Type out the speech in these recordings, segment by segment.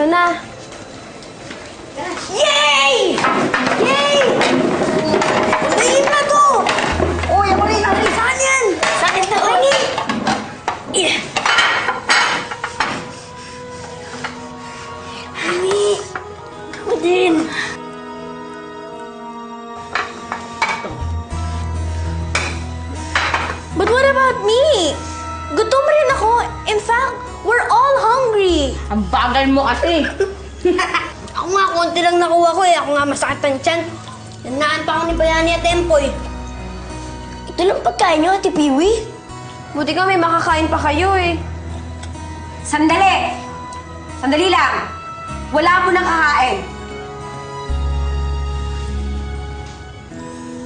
Ito na. Yay! Yay! Patayin na to! Uy, ako rin ang lisan yan! Sakit na ulit! Mami, ako din. But what about me? Gutom rin ako. In fact, we're all hungry. Ang bagal mo kasi. Ako nga, konti lang nakuha ko eh. Ako nga masakit ang tiyan. Nanaan pa ako ni Bayani at Tempoy. Ito lang pagkain niyo, Ate Piwi. Buti ka may makakain pa kayo eh. Sandali! Sandali lang! Wala mo nang kakain.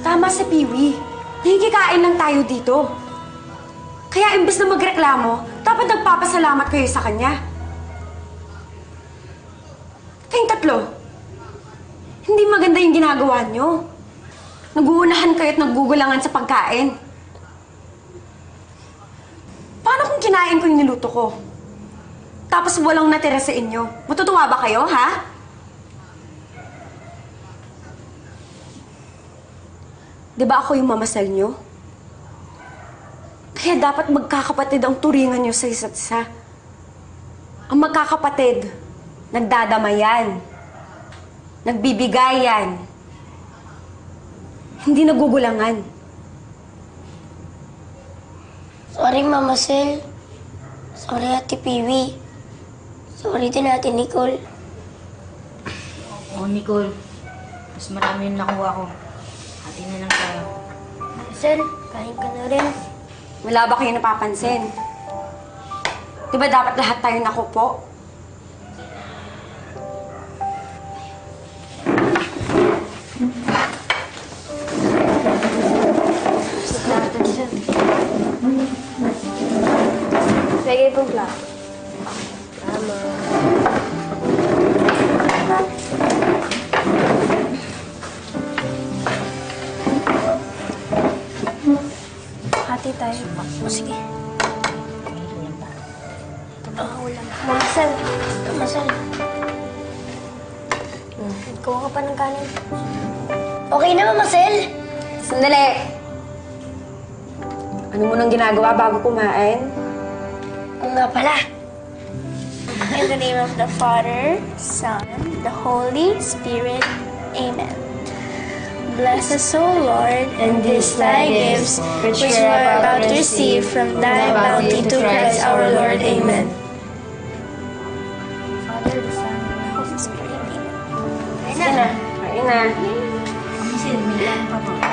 Tama sa Piwi. Nangikikain lang tayo dito. Kaya imbes na magreklamo, dapat nagpapasalamat kayo sa kanya. Kayong tatlo, hindi maganda yung ginagawa nyo. Naguunahan kayo at naggugulangan sa pagkain. Paano kung kinain ko yung niluto ko? Tapos walang natira sa inyo. Matutuwa ba kayo, ha? Di ba ako yung mamasal nyo? Kaya dapat magkakapatid ang turingan nyo sa isa't isa. Ang magkakapatid, nagdadamayan, nagbibigayan, hindi nagugulangan. Sorry, Mama Sel. Sorry, Ate Piwi. Sorry din, Ate Nicole. Oo, Nicole. Mas marami yung nakuha ko. Hati na lang tayo. Sel, kain ka na rin. Wala ba kayo napapansin? Di ba dapat lahat tayo nakupo? Lagay pong plato. Tama. Hati tayo. O, sige. Ulam. Mamasal. Mamasal. Kuha ka pa ng kanin. Okay na, Mamasal? Sandali! Ano mo nang ginagawa bago kumain? Oo nga pala. In the name of the Father, Son, the Holy Spirit. Amen. Bless us, O Lord, and these thy gifts, which we are about to receive from thy bounty to Christ our Lord. Amen. Father, the Son, and the Holy Spirit. Amen. Kain na. Kasi may lang pa po.